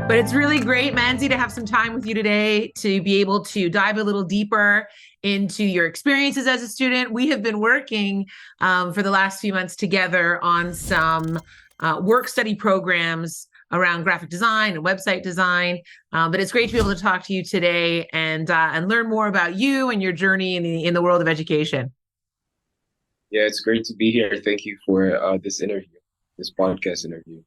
But it's really great, Manzi, to have some time with you today to be able to dive a little deeper into your experiences as a student. We have been working for the last few months together on some work study programs around graphic design and website design. But it's great to be able to talk to you today and learn more about you and your journey in the world of education. Yeah, it's great to be here. Thank you for this podcast interview.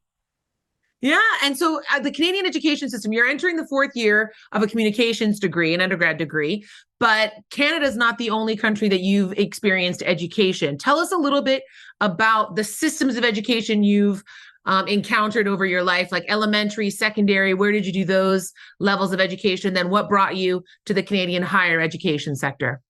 Yeah. And so the Canadian education system, you're entering the fourth year of a communications degree, an undergrad degree, but Canada is not the only country that you've experienced education. Tell us a little bit about the systems of education you've encountered over your life, like elementary, secondary. Where did you do those levels of education? Then what brought you to the Canadian higher education sector?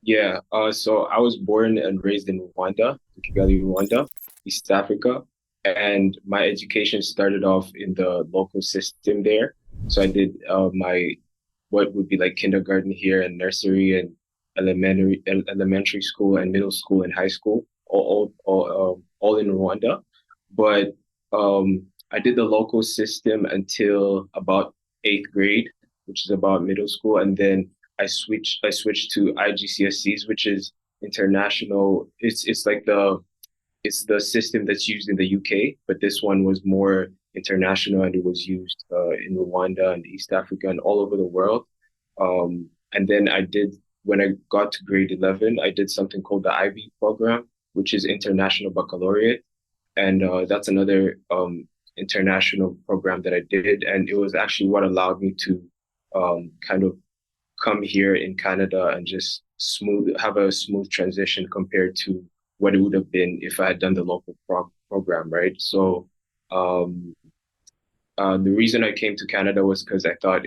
Yeah, so I was born and raised in Rwanda, Kigali, Rwanda, East Africa, and my education started off in the local system there. So I did my what would be like kindergarten here and nursery and elementary school and middle school and high school, all in Rwanda. But I did the local system until about eighth grade, which is about middle school, and then I switched to IGCSEs, which is international. It's the system that's used in the UK, but this one was more international and it was used in Rwanda and East Africa and all over the world. And then when I got to grade 11, I did something called the IB program, which is International Baccalaureate. And that's another international program that I did. And it was actually what allowed me to kind of come here in Canada and just have a smooth transition compared to what it would have been if I had done the local program, right? So the reason I came to Canada was because I thought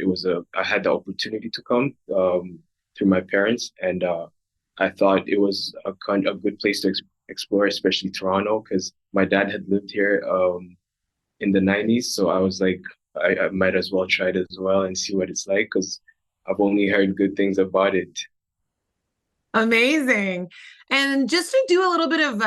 I had the opportunity to come through my parents, and I thought it was a good place to explore, especially Toronto, because my dad had lived here in the 90s. So I was like, I might as well try it as well and see what it's like, because I've only heard good things about it. Amazing. And just to do a little bit of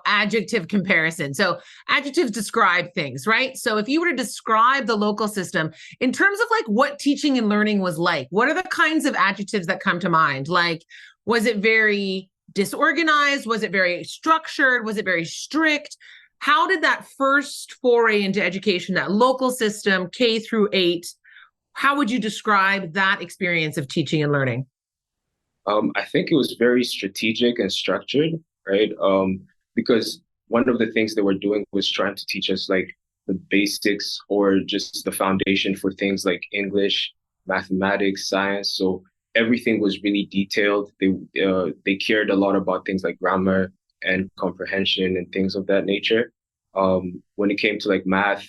adjective comparison. So adjectives describe things, right? So if you were to describe the local system in terms of like what teaching and learning was like, what are the kinds of adjectives that come to mind? Like, was it very disorganized? Was it very structured? Was it very strict? How did that first foray into education, that local system, K through 8, how would you describe that experience of teaching and learning? I think it was very strategic and structured, right? Because one of the things they were doing was trying to teach us like the basics or just the foundation for things like English, mathematics, science. So everything was really detailed. They cared a lot about things like grammar and comprehension and things of that nature. When it came to like math,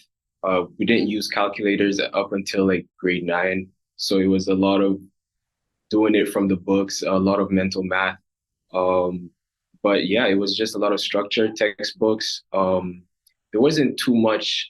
we didn't use calculators up until like grade 9. So it was a lot of doing it from the books, a lot of mental math. Um, but yeah, it was just a lot of structure, textbooks. There wasn't too much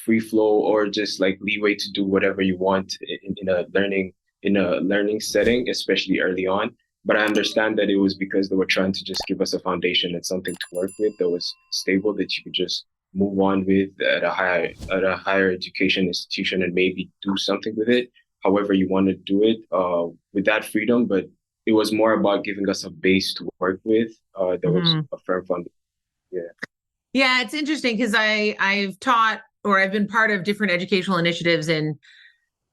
free flow or just like leeway to do whatever you want in a learning setting, especially early on. But I understand that it was because they were trying to just give us a foundation and something to work with that was stable that you could just move on with at a higher education institution and maybe do something with it however you want to do it with that freedom. But it was more about giving us a base to work with. There was Mhm. a firm foundation. Yeah. Yeah, it's interesting because I've taught or I've been part of different educational initiatives in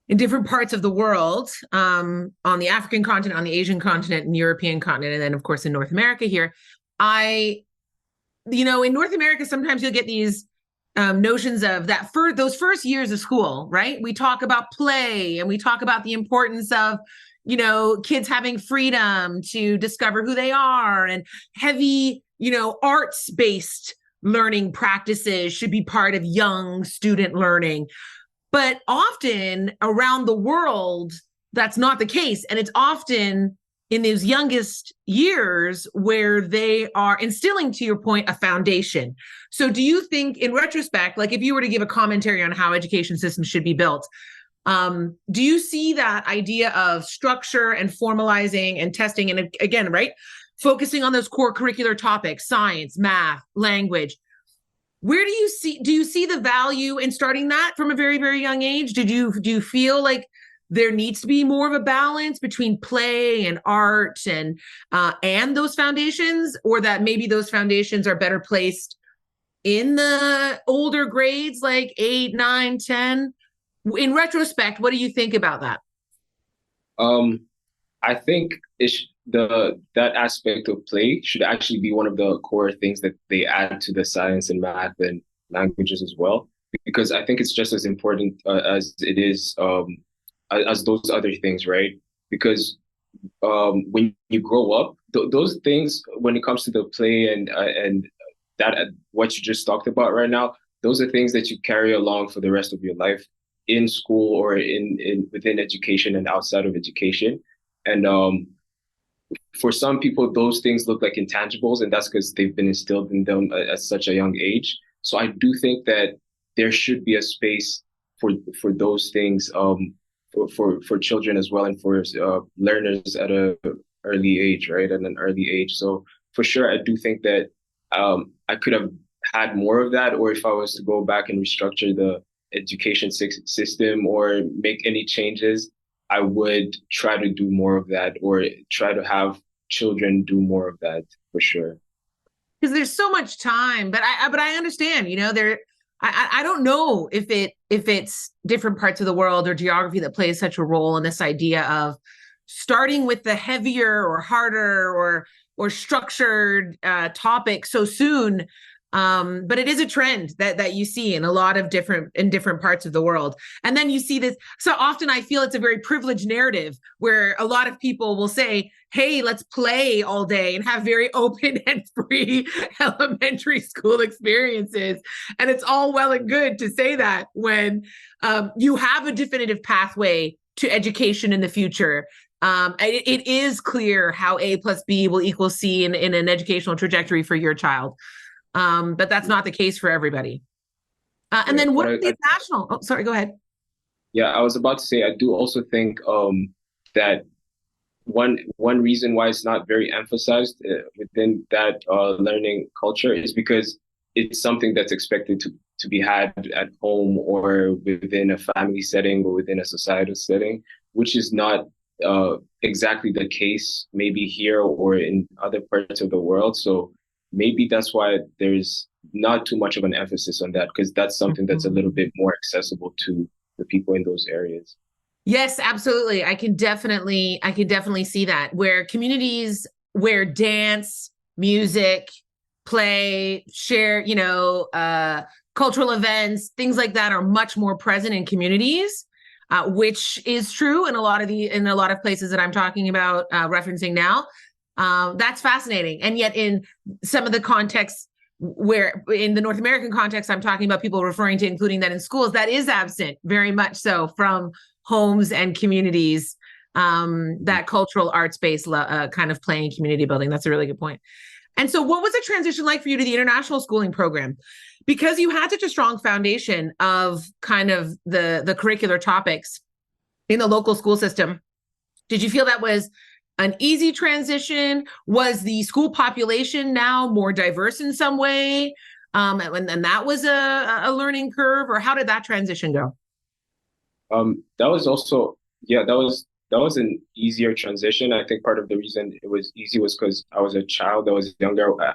different parts of the world, on the African continent, on the Asian continent, and European continent, and then of course in North America here. I, in North America, sometimes you'll get these notions of that for those first years of school, right? We talk about play and we talk about the importance of, kids having freedom to discover who they are, and heavy, arts based learning practices should be part of young student learning. But often around the world, that's not the case. And it's often in those youngest years where they are instilling, to your point, a foundation. So do you think in retrospect, like if you were to give a commentary on how education systems should be built, do you see that idea of structure and formalizing and testing, and again, right, focusing on those core curricular topics, science, math, language, Where do you see the value in starting that from a very, very young age? Do you feel like there needs to be more of a balance between play and art and those foundations, or that maybe those foundations are better placed in the older grades like 8, 9, 10? In retrospect, what do you think about that? Um, I think that aspect of play should actually be one of the core things that they add to the science and math and languages as well, because I think it's just as important as it is as those other things, right? Because when you grow up, those things, when it comes to the play and that what you just talked about right now, those are things that you carry along for the rest of your life in school or in within education and outside of education. And for some people, those things look like intangibles, and that's because they've been instilled in them at such a young age. So I do think that there should be a space for those things for children as well, and for learners at a early age, right? At an early age. So for sure, I do think that I could have had more of that, or if I was to go back and restructure the education system or make any changes, I would try to do more of that, or try to have children do more of that for sure. Because there's so much time, but I understand, you know, I don't know if it's different parts of the world or geography that plays such a role in this idea of starting with the heavier or harder or structured topic so soon. But it is a trend that you see in a lot of different parts of the world. And then you see this. So often I feel it's a very privileged narrative where a lot of people will say, hey, let's play all day and have very open and free elementary school experiences. And it's all well and good to say that when you have a definitive pathway to education in the future. It is clear how A plus B will equal C in an educational trajectory for your child. But that's not the case for everybody. And Yeah, then what but are the national? Oh, sorry, go ahead. yeah, I was about to say I do also think that one reason why it's not very emphasized within that learning culture is because it's something that's expected to be had at home or within a family setting or within a societal setting, which is not exactly the case maybe here or in other parts of the world. So maybe that's why there's not too much of an emphasis on that, because that's something that's a little bit more accessible to the people in those areas. Yes, absolutely. I can definitely see that where communities where dance, music, play, share, cultural events, things like that are much more present in communities, which is true in a lot of places that I'm talking about referencing now. That's fascinating. And yet in some of the contexts where in the North American context, I'm talking about people referring to including that in schools, that is absent very much so from homes and communities, that cultural arts-based kind of playing community building. That's a really good point. And so what was the transition like for you to the international schooling program? Because you had such a strong foundation of kind of the curricular topics in the local school system. Did you feel that was an easy transition? Was the school population now more diverse in some way? And that was a learning curve, or how did that transition go? That was also, yeah, that was an easier transition. I think part of the reason it was easy was because I was a child, I was younger. I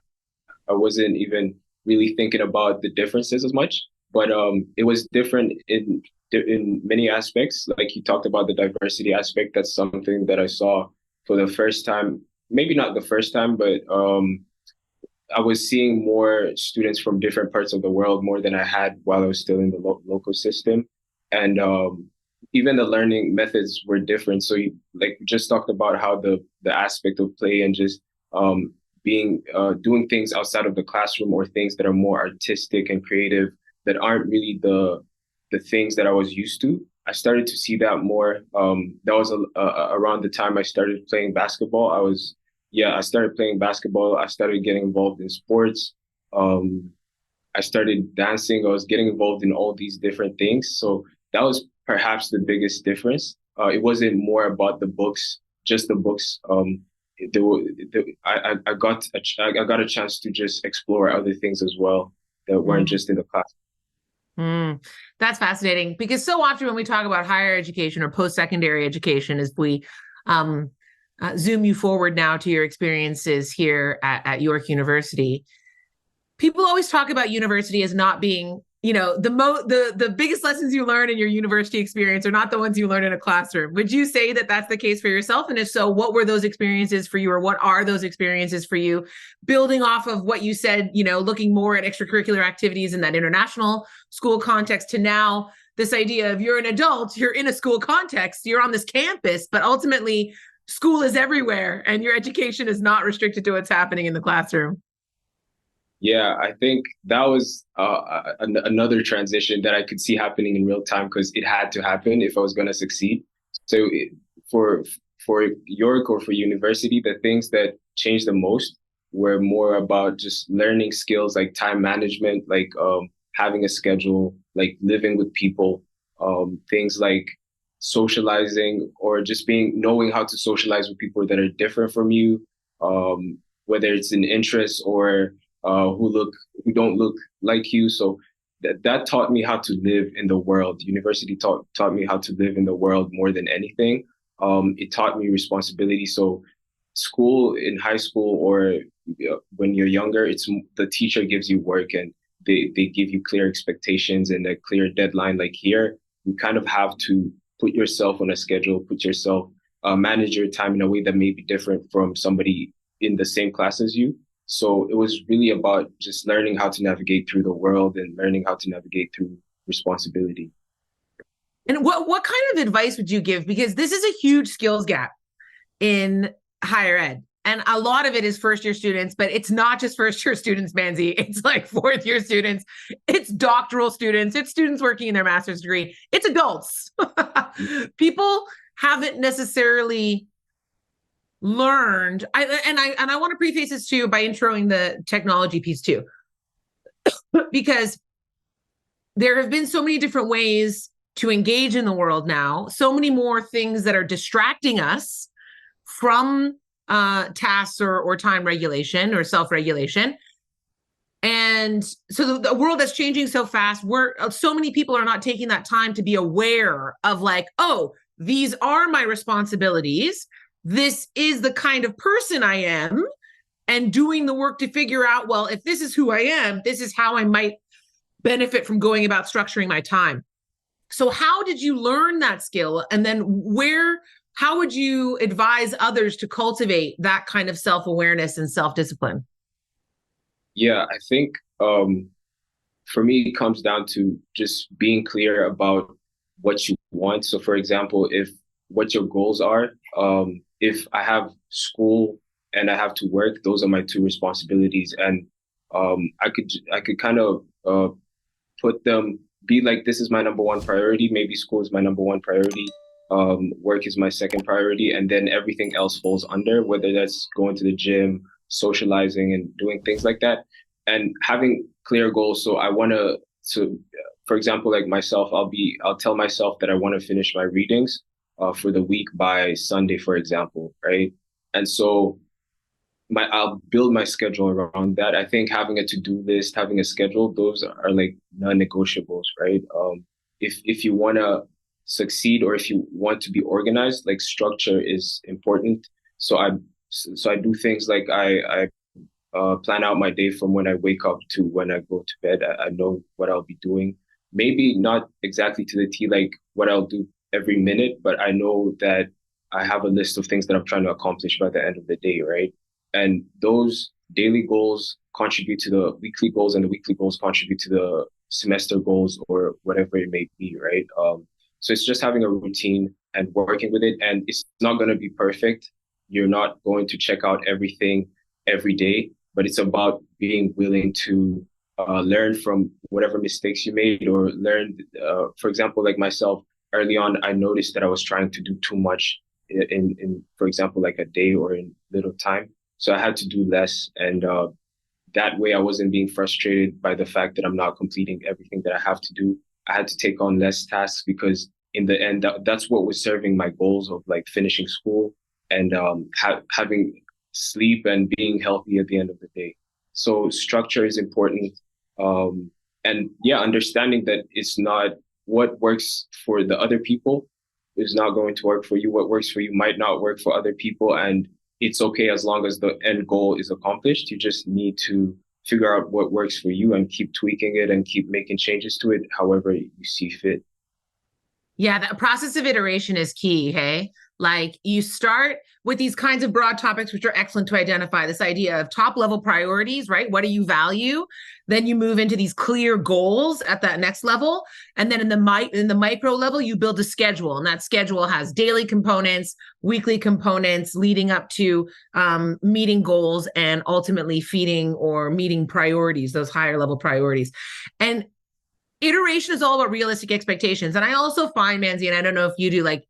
wasn't even really thinking about the differences as much, but it was different in many aspects. Like you talked about the diversity aspect. That's something that I saw for the first time. Maybe not the first time, but I was seeing more students from different parts of the world more than I had while I was still in the local system. And even the learning methods were different. So you like we just talked about how the aspect of play and just being doing things outside of the classroom, or things that are more artistic and creative that aren't really the things that I was used to. I started to see that more. That was around the time I started playing basketball. I started playing basketball. I started getting involved in sports. Um, I started dancing. I was getting involved in all these different things. So that was perhaps the biggest difference. It wasn't more about the books, just the books. I got a chance to just explore other things as well. that weren't Mm. just in the class. Mm, that's fascinating because so often when we talk about higher education or post-secondary education, as we um, zoom you forward now to your experiences here at York University, people always talk about university as not being, the biggest lessons you learn in your university experience are not the ones you learn in a classroom. Would you say that that's the case for yourself? And if so, what were those experiences for you, or what are those experiences for you? Building off of what you said, looking more at extracurricular activities in that international school context to now this idea of you're an adult, you're in a school context, you're on this campus, but ultimately school is everywhere and your education is not restricted to what's happening in the classroom. Yeah, I think that was another transition that I could see happening in real time because it had to happen if I was going to succeed. So for for York or for university, the things that changed the most were more about just learning skills like time management, like having a schedule, like living with people, things like socializing or just knowing how to socialize with people that are different from you, whether it's an interest or who don't look like you. So that taught me how to live in the world. University taught me how to live in the world more than anything. It taught me responsibility. So school in high school or when you're younger, it's the teacher gives you work and they give you clear expectations and a clear deadline. Like here, you kind of have to put yourself on a schedule, manage your time in a way that may be different from somebody in the same class as you. So it was really about just learning how to navigate through the world and learning how to navigate through responsibility. And what kind of advice would you give? Because this is a huge skills gap in higher ed. And a lot of it is first year students, but it's not just first year students, Manzi. It's like fourth year students, it's doctoral students, it's students working in their master's degree, it's adults. People haven't necessarily learned. I want to preface this too by introing the technology piece too, because there have been so many different ways to engage in the world now, so many more things that are distracting us from tasks or time regulation or self-regulation. And so the world that's changing so fast, so many people are not taking that time to be aware of like, oh, these are my responsibilities. This is the kind of person I am, and doing the work to figure out, well, if this is who I am, this is how I might benefit from going about structuring my time. So how did you learn that skill? And then how would you advise others to cultivate that kind of self-awareness and self-discipline? Yeah, I think for me, it comes down to just being clear about what you want. So, for example, if what your goals are, if I have school and I have to work, those are my two responsibilities, and I could kind of put them be like this is my number one priority. Maybe school is my number one priority. Work is my second priority, and then everything else falls under, whether that's going to the gym, socializing, and doing things like that, and having clear goals. So I want to, for example, like myself, I'll tell myself that I want to finish my readings for the week by Sunday, for example, right? And so I'll build my schedule around that. I think having a to-do list, having a schedule, those are like non-negotiables, right? If you want to succeed or if you want to be organized, like structure is important. So I do things like I plan out my day from when I wake up to when I go to bed. I know what I'll be doing. Maybe not exactly to the T, like what I'll do every minute, but I know that I have a list of things that I'm trying to accomplish by the end of the day, right? And those daily goals contribute to the weekly goals, and the weekly goals contribute to the semester goals or whatever it may be, right? So it's just having a routine and working with it. And it's not going to be perfect. You're not going to check out everything every day, but it's about being willing to learn from whatever mistakes you made or for example, like myself, early on, I noticed that I was trying to do too much for example, like a day or in little time. So I had to do less. And that way I wasn't being frustrated by the fact that I'm not completing everything that I have to do. I had to take on less tasks because in the end, that's what was serving my goals of like finishing school and having sleep and being healthy at the end of the day. So structure is important. And yeah, understanding that it's not what works for the other people is not going to work for you. What works for you might not work for other people. And it's okay as long as the end goal is accomplished. You just need to figure out what works for you and keep tweaking it and keep making changes to it however you see fit. Yeah, the process of iteration is key. Hey, like you start with these kinds of broad topics, which are excellent to identify this idea of top level priorities, right? What do you value? Then you move into these clear goals at that next level. And then in the micro level, you build a schedule. And that schedule has daily components, weekly components leading up to meeting goals and ultimately feeding or meeting priorities, those higher level priorities. And iteration is all about realistic expectations. And I also find, Manzi, and I don't know if you do, like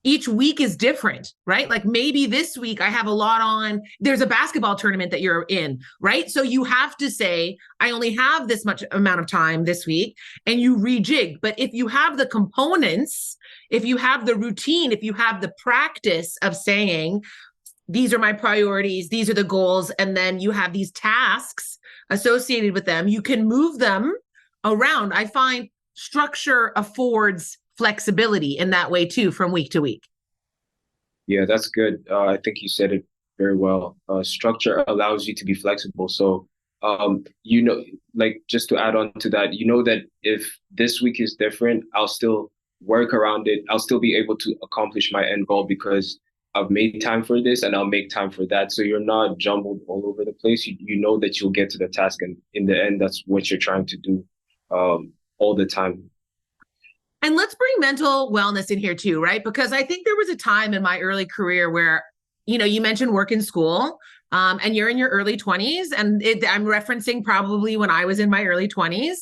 each week is different, right? Like maybe this week I have a lot on, there's a basketball tournament that you're in, right? So you have to say, I only have this much amount of time this week, and you rejig. But if you have the components, if you have the routine, if you have the practice of saying, these are my priorities, these are the goals, and then you have these tasks associated with them, you can move them around. I find structure affords flexibility in that way too, from week to week. Yeah, that's good. I think you said it very well. Structure allows you to be flexible. So, like just to add on to that, you know that if this week is different, I'll still work around it. I'll still be able to accomplish my end goal because I've made time for this and I'll make time for that. So you're not jumbled all over the place. You know that you'll get to the task, and in the end, that's what you're trying to do, all the time. And let's bring mental wellness in here too, right? Because I think there was a time in my early career where, you mentioned work in school, and you're in your early 20s, and I'm referencing probably when I was in my early 20s,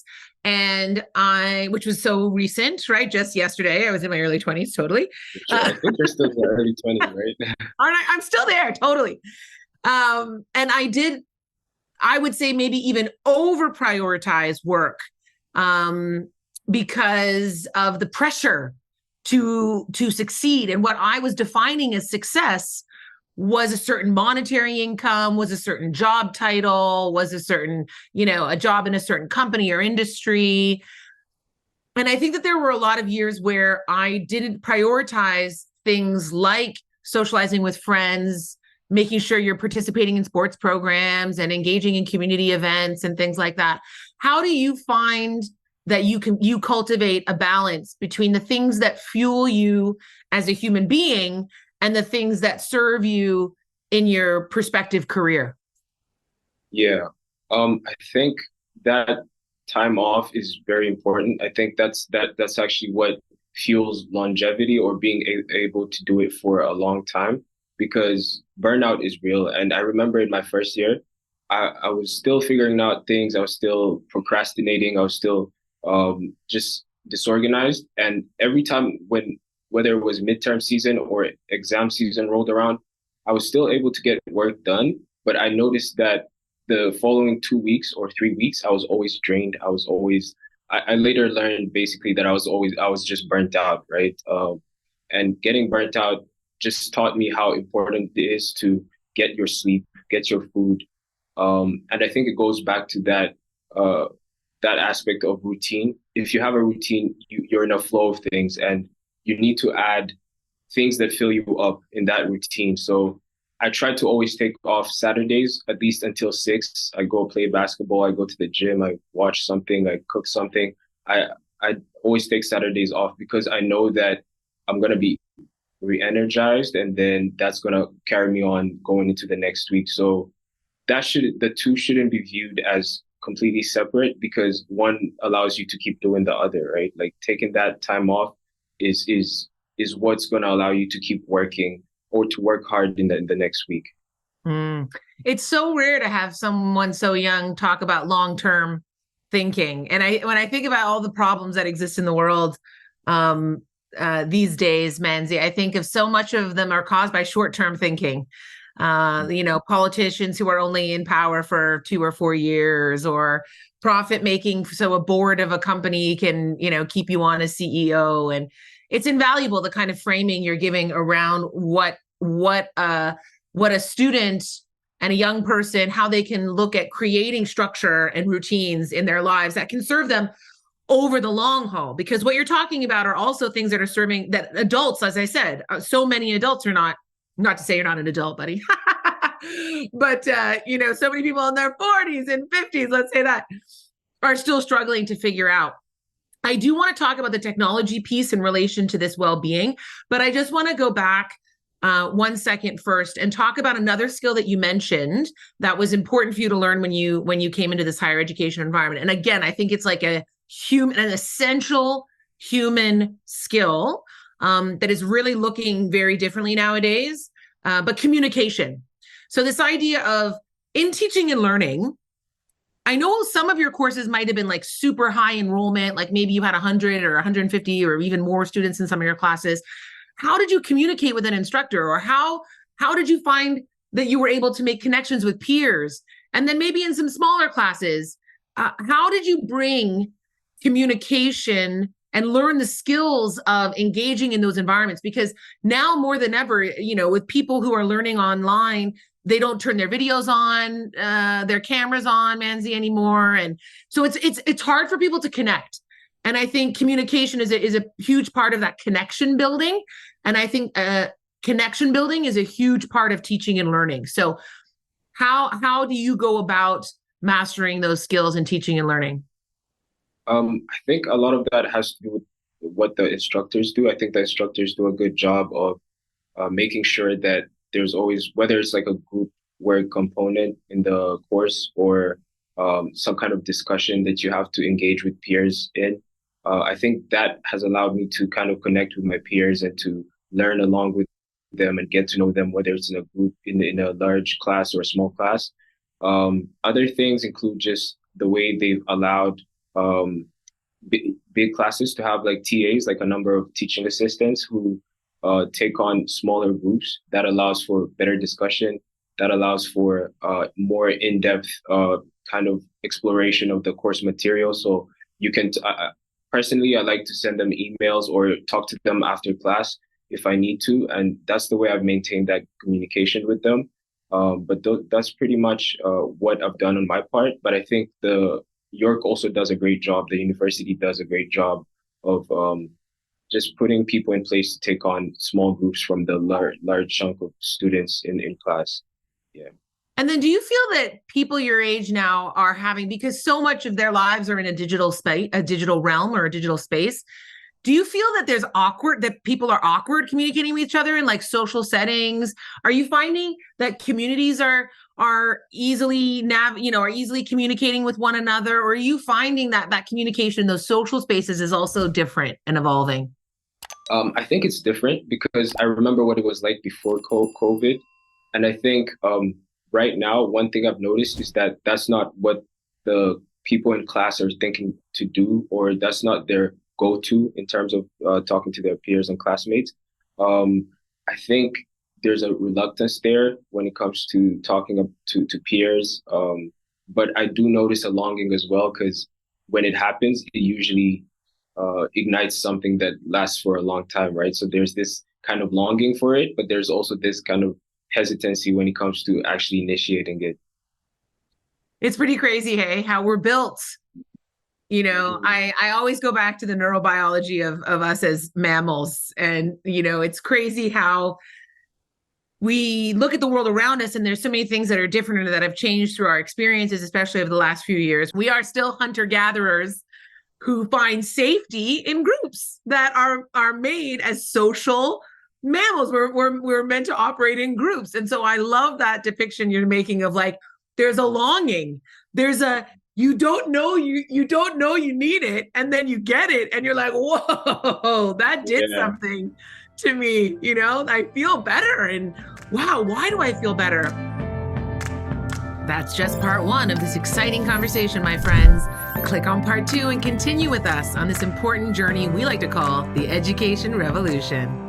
which was so recent, right? Just yesterday, I was in my early 20s, totally. Sure. I think you're still in your early 20s, right? Aren't I'm still there, totally. And I would say maybe even over prioritize work, because of the pressure to succeed. And what I was defining as success was a certain monetary income, was a certain job title, was a certain, a job in a certain company or industry. And I think that there were a lot of years where I didn't prioritize things like socializing with friends, making sure you're participating in sports programs and engaging in community events and things like that. How do you find that you cultivate a balance between the things that fuel you as a human being and the things that serve you in your prospective career? Yeah. I think that time off is very important. I think that's actually what fuels longevity or being able to do it for a long time, because burnout is real. And I remember in my first year, I was still figuring out things. I was still procrastinating. I was still just disorganized. And every time whether it was midterm season or exam season rolled around, I was still able to get work done. But I noticed that the following 2 weeks or 3 weeks, I was always drained. I later learned basically that I was just burnt out, right? And getting burnt out just taught me how important it is to get your sleep, get your food. And I think it goes back to that aspect of routine. If you have a routine, you're in a flow of things, and you need to add things that fill you up in that routine. So I try to always take off Saturdays, at least until 6. I go play basketball, I go to the gym, I watch something, I cook something. I always take Saturdays off because I know that I'm gonna be re-energized, and then that's gonna carry me on going into the next week. So the two shouldn't be viewed as completely separate, because one allows you to keep doing the other, right? Like taking that time off is what's going to allow you to keep working or to work hard in the next week. It's so rare to have someone so young talk about long-term thinking. And when I think about all the problems that exist in the world these days, Manzi, I think of so much of them are caused by short-term thinking. Politicians who are only in power for 2 or 4 years, or profit making. So a board of a company can, keep you on as CEO. And it's invaluable, the kind of framing you're giving around what a student and a young person, how they can look at creating structure and routines in their lives that can serve them over the long haul. Because what you're talking about are also things that are serving that adults, as I said, so many adults are not to say you're not an adult, buddy, but, so many people in their 40s and 50s, let's say that, are still struggling to figure out. I do want to talk about the technology piece in relation to this well-being, but I just want to go back 1 second first and talk about another skill that you mentioned that was important for you to learn when you came into this higher education environment. And again, I think it's like an essential human skill that is really looking very differently nowadays, but communication. So this idea of in teaching and learning, I know some of your courses might have been like super high enrollment, like maybe you had 100 or 150 or even more students in some of your classes. How did you communicate with an instructor, or how did you find that you were able to make connections with peers? And then maybe in some smaller classes, how did you bring communication and learn the skills of engaging in those environments? Because now more than ever, with people who are learning online, they don't turn their videos on, their cameras on, Manzi, anymore. And so it's hard for people to connect. And I think communication is a huge part of that connection building. And I think connection building is a huge part of teaching and learning. So how do you go about mastering those skills in teaching and learning? I think a lot of that has to do with what the instructors do. I think the instructors do a good job of making sure that there's always, whether it's like a group work component in the course or some kind of discussion that you have to engage with peers in. I think that has allowed me to kind of connect with my peers and to learn along with them and get to know them, whether it's in a group, in a large class or a small class. Other things include just the way they've allowed big classes to have like TAs, like a number of teaching assistants who take on smaller groups. That allows for better discussion. That allows for more in-depth kind of exploration of the course material. So you can, personally, I like to send them emails or talk to them after class if I need to. And that's the way I've maintained that communication with them. But that's pretty much what I've done on my part. But I think York also does a great job. The university does a great job of just putting people in place to take on small groups from the large chunk of students in class. Yeah. And then do you feel that people your age now are having, because so much of their lives are in a digital space, a digital realm or a digital space, do you feel that that people are awkward communicating with each other in like social settings? Are you finding that communities are easily communicating with one another? Or are you finding that communication in those social spaces is also different and evolving? I think it's different because I remember what it was like before COVID. And I think right now, one thing I've noticed is that that's not what the people in class are thinking to do, or that's not their go-to in terms of talking to their peers and classmates. I think there's a reluctance there when it comes to talking to peers. But I do notice a longing as well, because when it happens, it usually ignites something that lasts for a long time, right? So there's this kind of longing for it, but there's also this kind of hesitancy when it comes to actually initiating it. It's pretty crazy, hey, how we're built. I always go back to the neurobiology of us as mammals. And, it's crazy how we look at the world around us and there's so many things that are different or that have changed through our experiences, especially over the last few years. We are still hunter-gatherers who find safety in groups that are made as social mammals. We're meant to operate in groups. And so I love that depiction you're making of like, there's a longing. There's you don't know you need it, and then you get it and you're like, whoa, that did something to me. I feel better, and wow, why do I feel better? That's just part one of this exciting conversation, my friends. Click on part two and continue with us on this important journey we like to call the education revolution.